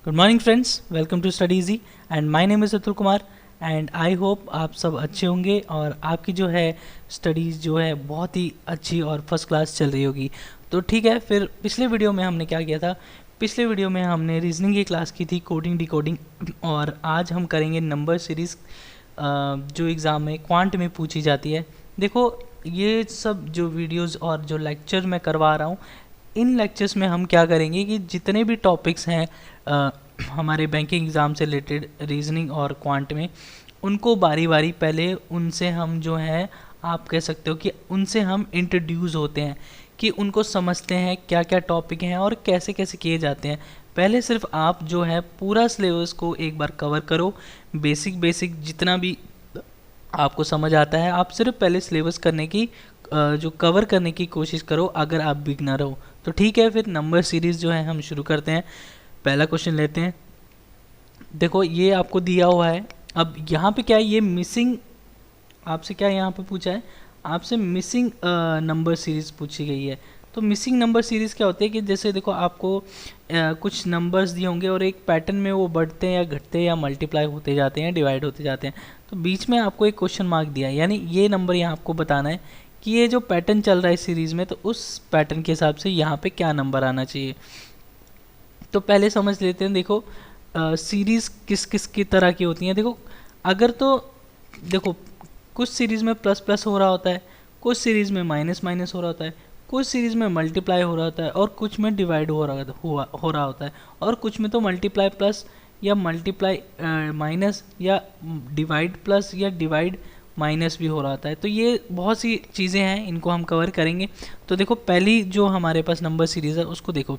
Good morning friends, welcome to study easy and my name is Atul Kumar and I hope आप सब अच्छे होंगे और आपकी जो है स्टडीज़ जो है बहुत ही अच्छी और फर्स्ट क्लास चल रही होगी। तो ठीक है, फिर पिछले वीडियो में हमने क्या किया था? पिछले वीडियो में हमने रीजनिंग की क्लास की थी, कोडिंग डिकोडिंग, और आज हम करेंगे नंबर सीरीज़ जो एग्ज़ाम में क्वांट में पूछी जाती है। देखो, ये सब जो वीडियोज़ और जो लेक्चर मैं करवा रहा हूँ, इन लेक्चर्स में हम क्या करेंगे कि जितने भी टॉपिक्स हैं हमारे बैंकिंग एग्ज़ाम से रिलेटेड रीजनिंग और क्वांट में, उनको बारी बारी पहले उनसे हम जो है, आप कह सकते हो कि उनसे हम इंट्रोड्यूस होते हैं, कि उनको समझते हैं क्या क्या टॉपिक हैं और कैसे कैसे किए जाते हैं। पहले सिर्फ आप जो है पूरा सिलेबस को एक बार कवर करो, बेसिक जितना भी आपको समझ आता है आप सिर्फ पहले सिलेबस करने की जो कवर करने की कोशिश करो अगर आप बिगनर हो तो। ठीक है, फिर नंबर सीरीज़ जो है हम शुरू करते हैं। पहला क्वेश्चन लेते हैं। देखो, ये आपको दिया हुआ है। अब यहाँ पे क्या है, ये मिसिंग, आपसे क्या यहाँ पे पूछा है, आपसे मिसिंग नंबर सीरीज़ पूछी गई है। तो मिसिंग नंबर सीरीज़ क्या होती है कि जैसे देखो, आपको कुछ नंबर्स दिए होंगे और एक पैटर्न में वो बढ़ते हैं या घटते हैं या मल्टीप्लाई होते जाते हैं, डिवाइड होते जाते हैं। तो बीच में आपको एक क्वेश्चन मार्क दिया है, यानी ये नंबर यहाँ आपको बताना है कि ये जो पैटर्न चल रहा है सीरीज़ में, तो उस पैटर्न के हिसाब से यहाँ पे क्या नंबर आना चाहिए। तो पहले समझ लेते हैं। देखो, सीरीज़ किस किस की तरह की होती हैं। देखो, अगर तो देखो, कुछ सीरीज़ में प्लस प्लस हो रहा होता है, कुछ सीरीज़ में माइनस माइनस हो रहा होता है, कुछ सीरीज़ में मल्टीप्लाई हो रहा होता है और कुछ में डिवाइड हो रहा होता है, और कुछ में तो मल्टीप्लाई प्लस या मल्टीप्लाई माइनस या डिवाइड प्लस या डिवाइड माइनस भी हो रहा होता है। तो ये बहुत सी चीज़ें हैं, इनको हम कवर करेंगे। तो देखो, पहली जो हमारे पास नंबर सीरीज़ है उसको देखो।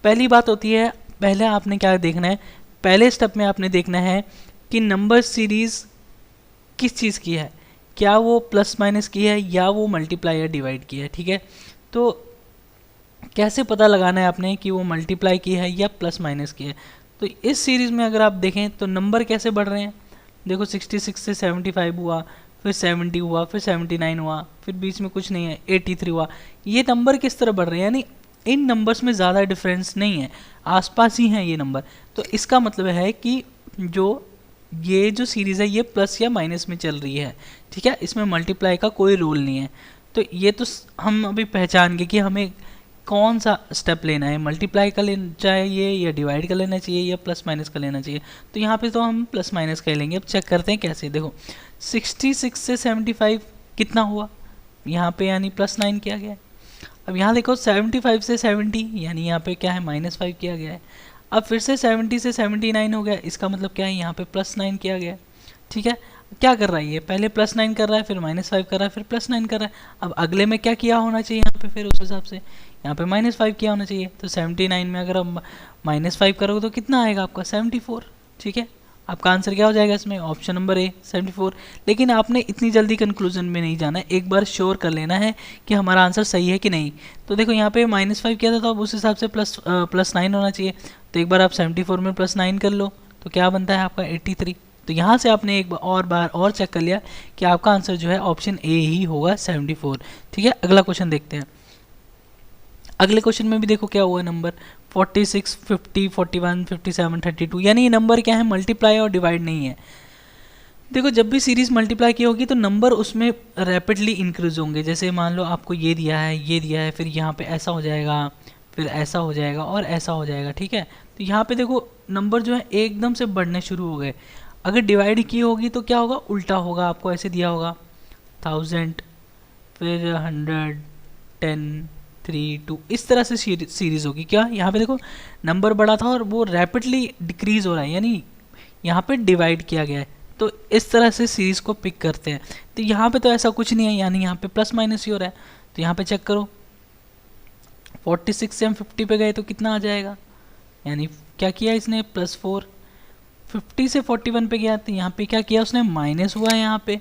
पहली बात होती है, पहले आपने क्या देखना है, पहले स्टेप में आपने देखना है कि नंबर सीरीज़ किस चीज़ की है, क्या वो प्लस माइनस की है या वो मल्टीप्लाई या डिवाइड की है। ठीक है, तो कैसे पता लगाना है आपने कि वो मल्टीप्लाई की है या प्लस माइनस की है। तो इस सीरीज़ में अगर आप देखें तो नंबर कैसे बढ़ रहे हैं। देखो, 66 से 75 हुआ, फिर 70 हुआ, फिर 79 हुआ, फिर बीच में कुछ नहीं है, 83 हुआ। ये नंबर किस तरह बढ़ रहे हैं, यानी इन नंबर्स में ज़्यादा डिफरेंस नहीं है, आसपास ही हैं ये नंबर। तो इसका मतलब है कि ये जो सीरीज़ है ये प्लस या माइनस में चल रही है। ठीक है, इसमें मल्टीप्लाई का कोई रूल नहीं है। तो ये तो हम अभी पहचान गए कि हमें कौन सा स्टेप लेना है, मल्टीप्लाई का लेना चाहिए या डिवाइड का लेना चाहिए या प्लस माइनस का लेना चाहिए। तो यहाँ पे तो हम प्लस माइनस का लेंगे। अब चेक करते हैं कैसे। देखो, 66 से 75 कितना हुआ यहाँ पे, यानी +9 किया गया है। अब यहाँ देखो, 75 से 70 यानी यहाँ पे क्या है, -5 किया गया है। अब फिर से 70 से 79 हो गया, इसका मतलब क्या है, यहाँ पे +9 किया गया है। ठीक है, क्या कर रहा है ये, पहले +9 कर रहा है, फिर -5 कर रहा है, फिर +9 कर रहा है। अब अगले में क्या किया होना चाहिए यहाँ पे, फिर उस हिसाब से यहाँ पे -5 किया होना चाहिए। तो 79 में अगर आप -5 करोगे तो कितना आएगा आपका, 74। ठीक है, आपका आंसर क्या हो जाएगा इसमें, ऑप्शन नंबर ए 74। लेकिन आपने इतनी जल्दी कंक्लूजन में नहीं जाना है, एक बार श्योर कर लेना है कि हमारा आंसर सही है कि नहीं। तो देखो, यहाँ पे -5 किया था तो अब उस हिसाब से +9 होना चाहिए। तो एक बार आप 74 में +9 कर लो तो क्या बनता है आपका 83। तो यहाँ से आपने एक बार और चेक कर लिया कि आपका आंसर जो है ऑप्शन ए ही होगा, 74। ठीक है, अगला क्वेश्चन देखते हैं। अगले क्वेश्चन में भी देखो क्या हुआ, नंबर 46, 50, 41, 57, 32, यानी ये नंबर क्या है, मल्टीप्लाई और डिवाइड नहीं है। देखो, जब भी सीरीज़ मल्टीप्लाई की होगी तो नंबर उसमें रैपिडली इंक्रीज होंगे। जैसे मान लो आपको ये दिया है, ये दिया है, फिर यहाँ पे ऐसा हो जाएगा, फिर ऐसा हो जाएगा और ऐसा हो जाएगा। ठीक है, तो यहाँ पे देखो नंबर जो है एकदम से बढ़ने शुरू हो गए। अगर डिवाइड की होगी तो क्या होगा, उल्टा होगा, आपको ऐसे दिया होगा 1000, फिर 100, 10, 3, 2, इस तरह से सीरीज़ होगी। क्या यहाँ पे देखो नंबर बड़ा था और वो रैपिडली डिक्रीज़ हो रहा है, यानी यहाँ पे डिवाइड किया गया है। तो इस तरह से सीरीज़ को पिक करते हैं। तो यहाँ पे तो ऐसा कुछ नहीं है, यानी यहाँ पे प्लस माइनस ही हो रहा है। तो यहाँ पे चेक करो, 46 से हम 50 पे गए तो कितना आ जाएगा, यानी क्या किया इसने, +4। 50 से 41 पे गया तो यहाँ पे क्या किया उसने, माइनस हुआ है। यहाँ पे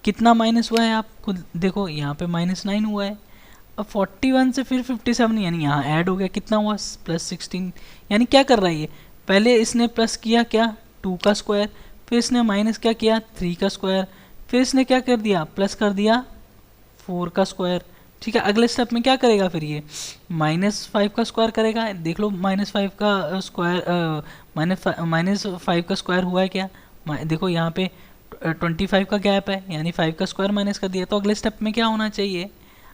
कितना माइनस हुआ है आप खुद देखो, यहाँ पे -9 हुआ है। अब 41 से फिर 57, यानी यहाँ ऐड हो गया, कितना हुआ, +16। यानी क्या कर रहा है ये, पहले इसने प्लस किया क्या, 2 का स्क्वायर, फिर इसने माइनस क्या किया, 3 का स्क्वायर, फिर इसने क्या कर दिया, प्लस कर दिया 4 का स्क्वायर, ठीक है। अगले स्टेप में क्या करेगा फिर ये -5 का स्क्वायर करेगा। देख लो -5 का स्क्वायर -5 का स्क्वायर हुआ है क्या, देखो यहाँ पे 25 का गैप है, यानी 5 का स्क्वायर माइनस कर दिया। तो अगले स्टेप में क्या होना चाहिए,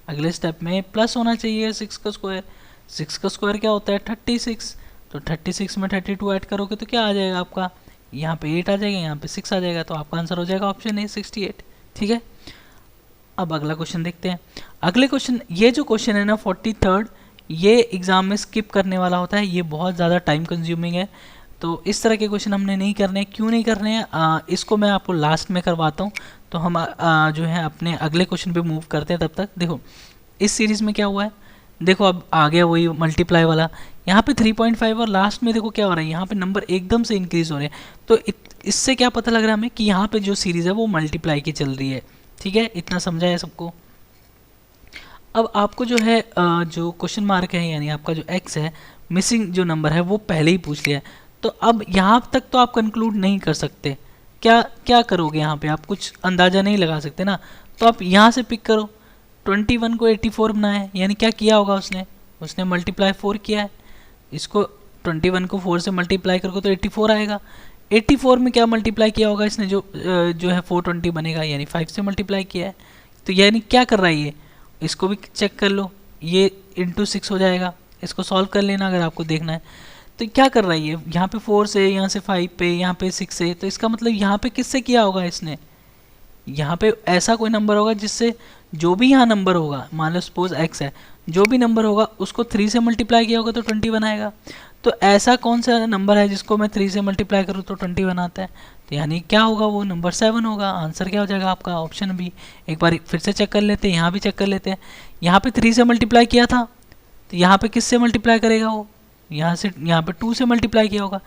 अगले स्टेप में प्लस होना चाहिए 6 का स्क्वायर। 6 का स्क्वायर क्या होता है 36, तो 36 में 32 ऐड करोगे तो क्या आ जाएगा आपका, यहाँ पे 8 आ जाएगा, यहाँ पे 6 आ जाएगा, तो आपका आंसर हो जाएगा ऑप्शन ए 68। ठीक है। अब अगला क्वेश्चन देखते हैं। अगले क्वेश्चन, ये जो क्वेश्चन है ना 43rd, ये एग्जाम में स्किप करने वाला होता है, ये बहुत ज़्यादा टाइम कंज्यूमिंग है, तो इस तरह के क्वेश्चन हमने नहीं करने हैं। क्यों नहीं करने हैं, इसको मैं आपको लास्ट में करवाता हूँ। तो हम जो है अपने अगले क्वेश्चन पे मूव करते हैं। तब तक देखो इस सीरीज़ में क्या हुआ है, देखो अब आ गया वही मल्टीप्लाई वाला, यहाँ पे 3.5 और लास्ट में देखो क्या हो रहा है, यहाँ पे नंबर एकदम से इंक्रीज हो रहे हैं। तो इससे क्या पता लग रहा है हमें कि यहाँ पे जो सीरीज़ है वो मल्टीप्लाई की चल रही है। ठीक है, इतना समझा है सबको। अब आपको जो है जो क्वेश्चन मार्क है, यानी आपका जो एक्स है, मिसिंग जो नंबर है वो पहले ही पूछ लिया है। तो अब यहाँ तक तो आप कंक्लूड नहीं कर सकते, क्या क्या करोगे यहाँ पे, आप कुछ अंदाज़ा नहीं लगा सकते ना। तो आप यहाँ से पिक करो, 21 को 84 बनाया है, यानी क्या किया होगा उसने मल्टीप्लाई 4 किया है। इसको 21 को 4 से मल्टीप्लाई करोगे तो 84 आएगा। 84 में क्या मल्टीप्लाई किया होगा इसने, जो है 420 बनेगा, यानी 5 से मल्टीप्लाई किया है। तो यानी क्या कर रहा है ये, इसको भी चेक कर लो, ये इंटू 6 हो जाएगा, इसको सॉल्व कर लेना अगर आपको देखना है। तो क्या कर रहा है ये, यहाँ पे 4 से, यहाँ से 5 पे, यहाँ पे 6 से, तो इसका मतलब यहाँ पे किससे किया होगा इसने, यहाँ पे ऐसा कोई नंबर होगा जिससे जो भी यहाँ नंबर होगा, मान लो सपोज x है, जो भी नंबर होगा उसको 3 से मल्टीप्लाई किया होगा तो 21 आएगा। तो ऐसा कौन सा नंबर है जिसको मैं 3 से मल्टीप्लाई करूँ तो 21 आता है, तो यानी क्या होगा, वो नंबर 7 होगा। आंसर क्या हो जाएगा आपका, ऑप्शन बी। एक बार फिर से चेक कर लेते हैं, यहाँ भी चेक कर लेते हैं। यहाँ पे 3 से मल्टीप्लाई किया था, तो यहाँ पे किससे मल्टीप्लाई करेगा वो, यहाँ पे 2 से मल्टीप्लाई किया होगा,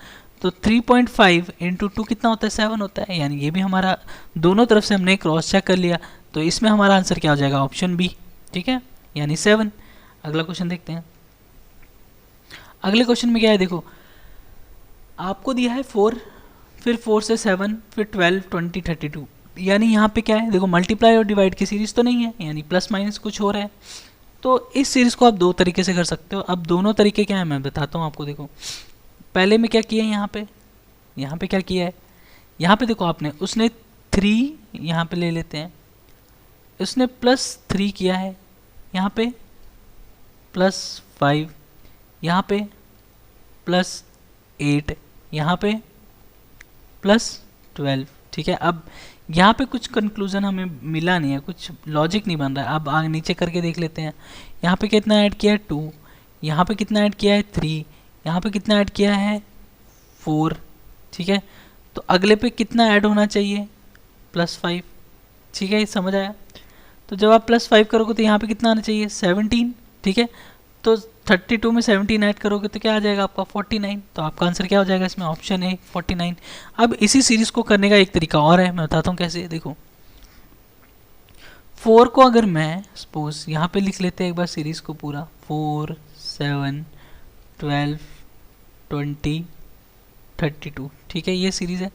तो 3.5 इंटू 2 कितना होता है, 7 होता है। यानी ये भी हमारा दोनों तरफ से हमने क्रॉस चेक कर लिया, तो इसमें हमारा आंसर क्या हो जाएगा, ऑप्शन बी। ठीक है, यानी 7। अगला क्वेश्चन देखते हैं। अगले क्वेश्चन में क्या है, देखो आपको दिया है 4, फिर 4 से 7, फिर 12, 20, 32, यानी यहाँ पे क्या है, देखो मल्टीप्लाई और डिवाइड की सीरीज़ तो नहीं है, यानी प्लस माइनस कुछ हो रहा है। तो इस सीरीज़ को आप दो तरीके से कर सकते हो। अब दोनों तरीके क्या है मैं बताता हूँ आपको। देखो पहले में क्या किया है, यहाँ पे क्या किया है, यहाँ पे देखो आपने, उसने 3 यहाँ पे ले लेते हैं, उसने +3 किया है, यहाँ पे +5, यहाँ पे +8, यहाँ पे +12। ठीक है, अब यहाँ पे कुछ कंक्लूजन हमें मिला नहीं है, कुछ लॉजिक नहीं बन रहा है। अब आगे नीचे करके देख लेते हैं। यहाँ पे कितना ऐड किया है 2, यहाँ पे कितना ऐड किया है 3, यहाँ पे कितना ऐड किया है 4। ठीक है, तो अगले पे कितना ऐड होना चाहिए, +5। ठीक है, ये समझ आया। तो जब आप +5 करोगे तो यहाँ पे कितना आना चाहिए, 17। ठीक है, तो 32 में 17 ऐड करोगे तो क्या आ जाएगा आपका 49। तो आपका आंसर क्या हो जाएगा इसमें, ऑप्शन ए 49। अब इसी सीरीज़ को करने का एक तरीका और है, मैं बताता हूँ कैसे। देखो 4 को अगर मैं सपोज यहाँ पे लिख लेते हैं एक बार सीरीज़ को पूरा, 4, 7, 12, 20, 32। ठीक है, ये सीरीज़ है।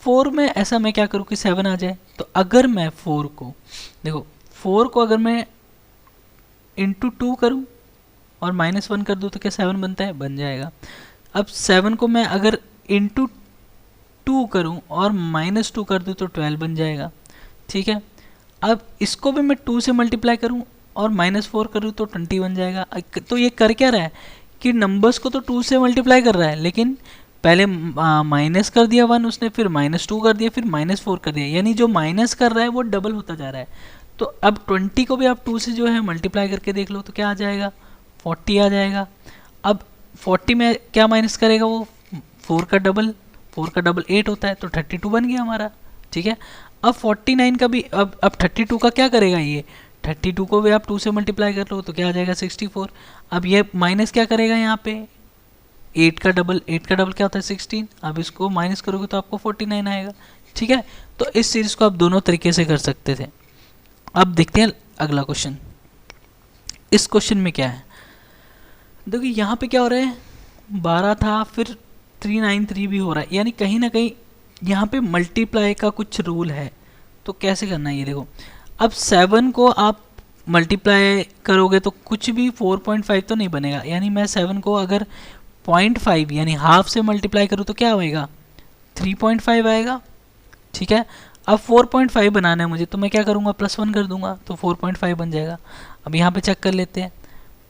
4 में ऐसा मैं क्या करूँ कि 7 आ जाए, तो अगर मैं 4 को, देखो 4 को अगर मैं इंटू 2 करूँ और -1 कर दूँ तो क्या 7 बनता है, बन जाएगा। अब 7 को मैं अगर इंटू 2 करूँ और -2 कर दूँ तो 12 बन जाएगा। ठीक है, अब इसको भी मैं 2 से मल्टीप्लाई करूँ और -4 करूँ तो 20 बन जाएगा। तो ये कर क्या रहा है कि नंबर्स को तो 2 से मल्टीप्लाई कर रहा है, लेकिन पहले माइनस कर दिया 1 उसने, फिर -2 कर दिया, फिर -4 कर दिया, यानी जो माइनस कर रहा है वो डबल होता जा रहा है। तो अब 20 को भी आप 2 से जो है मल्टीप्लाई करके देख लो तो क्या आ जाएगा, 40 आ जाएगा। अब 40 में क्या माइनस करेगा वो, 4 का डबल 8 होता है, तो 32 बन गया हमारा। ठीक है, अब 49 का भी, अब 32 का क्या करेगा, ये 32 को भी आप 2 से मल्टीप्लाई कर लो तो क्या आ जाएगा 64। अब ये माइनस क्या करेगा यहाँ पे, 8 का डबल क्या होता है 16। अब इसको माइनस करोगे तो आपको 49 आएगा। ठीक है, तो इस सीरीज़ को आप दोनों तरीके से कर सकते थे। अब देखते हैं अगला क्वेश्चन। इस क्वेश्चन में क्या है, देखिए यहाँ पे क्या हो रहा है, 12 था, फिर 393 भी हो रहा है, यानी कहीं ना कहीं यहाँ पे मल्टीप्लाई का कुछ रूल है। तो कैसे करना है ये देखो, अब 7 को आप मल्टीप्लाई करोगे तो कुछ भी 4.5 तो नहीं बनेगा, यानी मैं 7 को अगर 0.5 यानी हाफ से मल्टीप्लाई करूँ तो क्या होएगा 3.5 आएगा। ठीक है, अब 4.5 बनाना है मुझे, तो मैं क्या करूँगा +1 कर दूंगा तो 4.5 बन जाएगा। अब यहाँ पे चेक कर लेते हैं,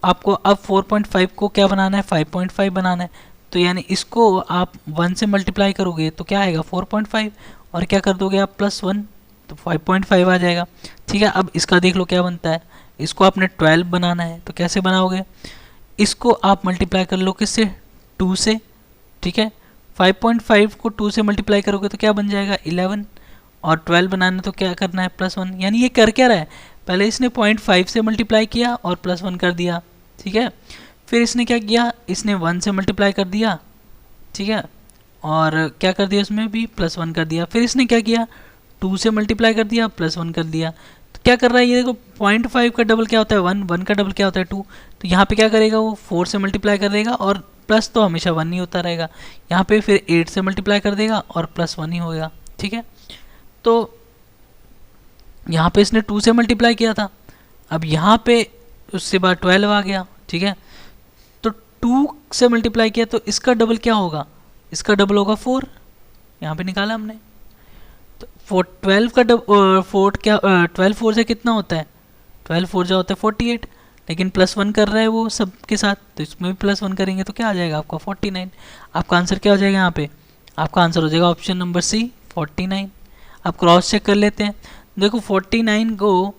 आपको अब 4.5 को क्या बनाना है 5.5 बनाना है, तो यानी इसको आप 1 से मल्टीप्लाई करोगे तो क्या आएगा 4.5 और क्या कर दोगे आप +1 तो 5.5 आ जाएगा। ठीक है, अब इसका देख लो क्या बनता है, इसको आपने 12 बनाना है तो कैसे बनाओगे, इसको आप मल्टीप्लाई कर लो किससे 2 से। ठीक है, 5.5 को 2 से मल्टीप्लाई करोगे तो क्या बन जाएगा 11 और 12 बनाना तो क्या करना है +1, यानी ये कर क्या रहा है, पहले इसने 0.5 से मल्टीप्लाई किया और +1 कर दिया। ठीक है, फिर इसने क्या किया, इसने 1 से मल्टीप्लाई कर दिया। ठीक है, और क्या कर दिया इसमें भी +1 कर दिया। फिर इसने क्या किया 2 से मल्टीप्लाई कर दिया +1 कर दिया। तो क्या कर रहा है ये देखो 0.5 का डबल क्या होता है 1, 1 का डबल क्या होता है 2, तो यहाँ पे क्या करेगा वो 4 से मल्टीप्लाई कर देगा और प्लस तो हमेशा 1 ही होता रहेगा। यहाँ पे फिर 8 से मल्टीप्लाई कर देगा और +1 ही होगा। ठीक है, तो यहाँ पे इसने 2 से मल्टीप्लाई किया था, अब यहाँ पे उससे बाद 12 आ गया। ठीक है, तो 2 से मल्टीप्लाई किया तो इसका डबल क्या होगा, इसका डबल होगा 4, यहाँ पे निकाला हमने। तो 12 का 4 क्या 12 4 से कितना होता है 12 4 जा होता है 48, लेकिन +1 कर रहा है वो सब के साथ, तो इसमें भी +1 करेंगे तो क्या आ जाएगा आपका 49। आपका आंसर क्या हो जाएगा यहाँ पे, आपका आंसर हो जाएगा ऑप्शन नंबर सी 49। आप क्रॉस चेक कर लेते हैं, देखो 49 को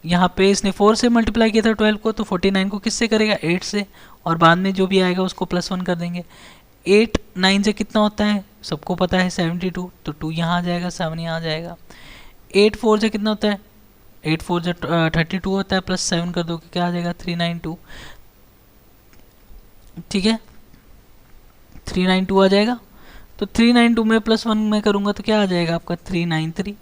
यहाँ पे इसने 4 से मल्टीप्लाई किया था 12 को, तो 49 को किससे करेगा 8 से, और बाद में जो भी आएगा उसको +1 कर देंगे। 8 9 से कितना होता है सबको पता है 72, तो 2 यहाँ आ जाएगा 7 यहाँ आ जाएगा। 8 4 से कितना होता है 8 4 से 32 होता है, +7 कर दो क्या आ जाएगा 392। ठीक है, 392 आ जाएगा, तो 392 में +1 में करूँगा तो क्या आ जाएगा आपका 393,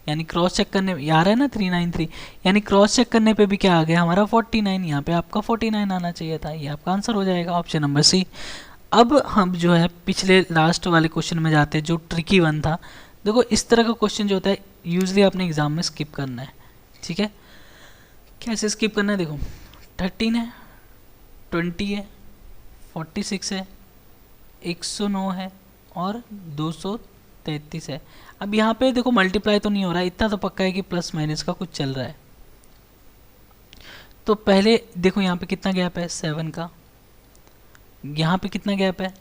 यानी क्रॉस चेक करने में आ रहा है ना 393, यानी क्रॉस चेक करने पे भी क्या आ गया हमारा 49, यहाँ पे आपका 49 आना चाहिए था, ये आपका आंसर हो जाएगा ऑप्शन नंबर सी। अब हम जो है पिछले लास्ट वाले क्वेश्चन में जाते हैं जो ट्रिकी वन था। देखो इस तरह का क्वेश्चन जो होता है यूजली अपने एग्जाम में स्किप करना है। ठीक है, कैसे स्किप करना है, देखो 13 है, 20 है, 46 है, 109 है और 233 है। अब यहाँ पे देखो मल्टीप्लाई तो नहीं हो रहा है, इतना तो पक्का है कि प्लस माइनस का कुछ चल रहा है। तो पहले देखो यहाँ पे कितना गैप है 7 का, यहाँ पे कितना गैप है,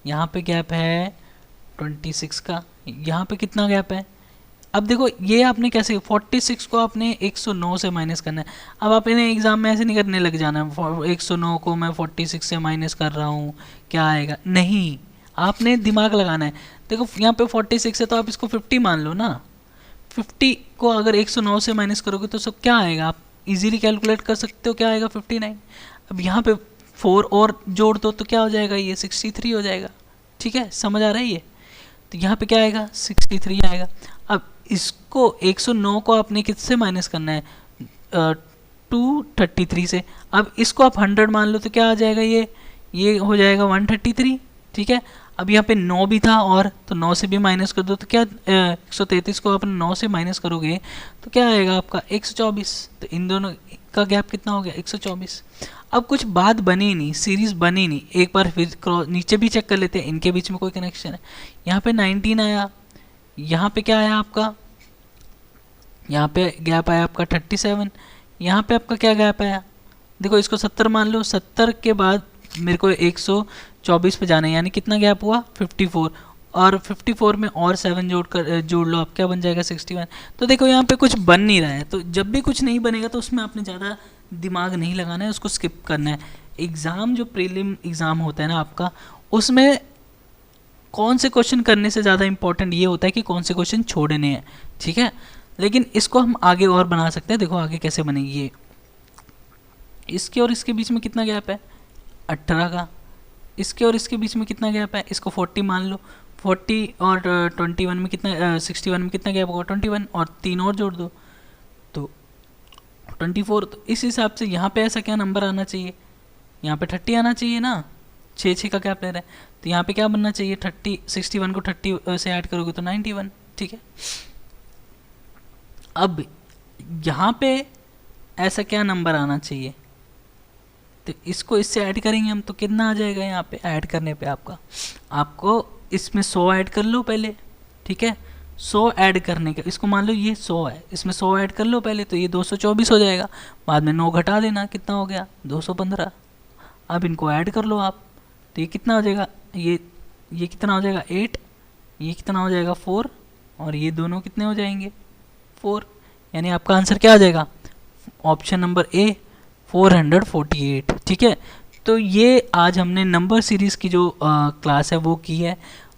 यहाँ पे गैप है 26 का, यहाँ पे कितना गैप है। अब देखो ये आपने कैसे 46 को आपने 109 से माइनस करना है। अब आप इन्हें एग्जाम में ऐसे नहीं करने लग जाना 109 को मैं 46 से माइनस कर रहा हूँ क्या आएगा, नहीं, आपने दिमाग लगाना है। देखो यहाँ पे 46 है तो आप इसको 50 मान लो ना, 50 को अगर 109 से माइनस करोगे तो सब क्या आएगा, आप इजीली कैलकुलेट कर सकते हो क्या आएगा 59। अब यहाँ पे 4 और जोड़ दो तो क्या हो जाएगा, ये 63 हो जाएगा। ठीक है, समझ आ रहा है ये, तो यहाँ पे क्या आएगा 63 आएगा। अब इसको 109 को आपने किससे माइनस करना है 233 से। अब इसको आप 100 मान लो तो क्या आ जाएगा, ये हो जाएगा 133। ठीक है, अब यहाँ पे 9 भी था और तो 9 से भी माइनस कर दो तो क्या 133 को आप 9 से माइनस करोगे तो क्या आएगा आपका 124। तो इन दोनों का गैप कितना हो गया 124। अब कुछ बात बनी नहीं, सीरीज बनी नहीं, एक बार फिर नीचे भी चेक कर लेते हैं इनके बीच में कोई कनेक्शन है। यहाँ पे 19 आया, यहाँ पे क्या आया आपका, यहाँ पे गैप आया आपका 37, यहाँ पे आपका क्या गैप आया, देखो इसको 70 मान लो, 70 के बाद मेरे को 124 पे जाना है, यानी कितना गैप हुआ 54, और 54 में और 7 जोड़ लो आप क्या बन जाएगा 61। तो देखो यहाँ पे कुछ बन नहीं रहा है, तो जब भी कुछ नहीं बनेगा तो उसमें आपने ज़्यादा दिमाग नहीं लगाना है, उसको स्किप करना है। एग्ज़ाम जो प्रीलिम एग्ज़ाम होता है ना आपका, उसमें कौन से क्वेश्चन करने से ज़्यादा इंपॉर्टेंट ये होता है कि कौन से क्वेश्चन छोड़ने हैं। ठीक है, लेकिन इसको हम आगे और बना सकते हैं। देखो आगे कैसे बनेगी ये, इसके और इसके बीच में कितना गैप है 18 का, इसके और इसके बीच में कितना गैप है, इसको 40 मान लो, 40 और 21 में कितना 61 में कितना गैप होगा 21, और 3 और जोड़ दो तो 24। तो इस हिसाब से यहाँ पे ऐसा क्या नंबर आना चाहिए, यहाँ पे 30 आना चाहिए ना, 6 का गैप ले रहा है, तो यहाँ पे क्या बनना चाहिए 30, 61 को 30 से ऐड करोगे तो 91। ठीक है, अब यहाँ पे ऐसा क्या नंबर आना चाहिए। तो इसको इससे ऐड करेंगे हम तो कितना आ जाएगा यहाँ पे ऐड करने पे आपको इसमें 100 ऐड कर लो पहले, ठीक है। 100 ऐड करने का, इसको मान लो ये 100 है, इसमें 100 ऐड कर लो पहले, तो ये 224 हो जाएगा। बाद में 9 घटा देना, कितना हो गया 215। अब इनको ऐड कर लो आप, तो ये कितना हो जाएगा, ये कितना हो जाएगा 8, ये कितना हो जाएगा 4, और ये दोनों कितने हो जाएंगे 4। यानी आपका आंसर क्या आ जाएगा, ऑप्शन नंबर ए 448, ठीक है। तो ये आज हमने नंबर सीरीज़ की जो क्लास है वो की है।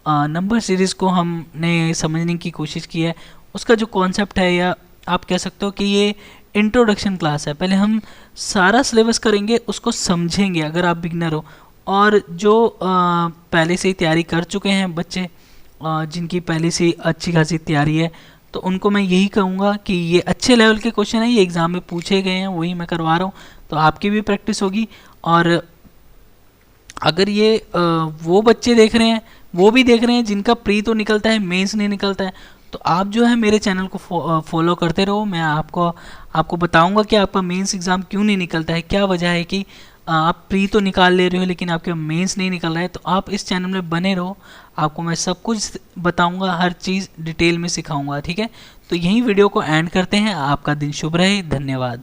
नंबर सीरीज़ को हमने समझने की कोशिश की है, उसका जो कॉन्सेप्ट है, या आप कह सकते हो कि ये इंट्रोडक्शन क्लास है। पहले हम सारा सिलेबस करेंगे, उसको समझेंगे अगर आप बिगनर हो, और जो पहले से ही तैयारी कर चुके हैं बच्चे, जिनकी पहले से अच्छी खासी तैयारी है, तो उनको मैं यही कहूँगा कि ये अच्छे लेवल के क्वेश्चन हैं, ये एग्ज़ाम में पूछे गए हैं, वही मैं करवा रहा हूँ, तो आपकी भी प्रैक्टिस होगी। और अगर ये वो बच्चे देख रहे हैं, वो भी देख रहे हैं जिनका प्री तो निकलता है, मेंस नहीं निकलता है, तो आप जो है मेरे चैनल को फॉलो करते रहो। मैं आपको बताऊंगा कि आपका मेंस एग्ज़ाम क्यों नहीं निकलता है, क्या वजह है कि आप प्री तो निकाल ले रहे हो लेकिन आपके मेंस नहीं निकल रहा है। तो आप इस चैनल में बने रहो, आपको मैं सब कुछ बताऊंगा, हर चीज़ डिटेल में सिखाऊंगा, ठीक है। तो यही वीडियो को एंड करते हैं। आपका दिन शुभ रहे, धन्यवाद।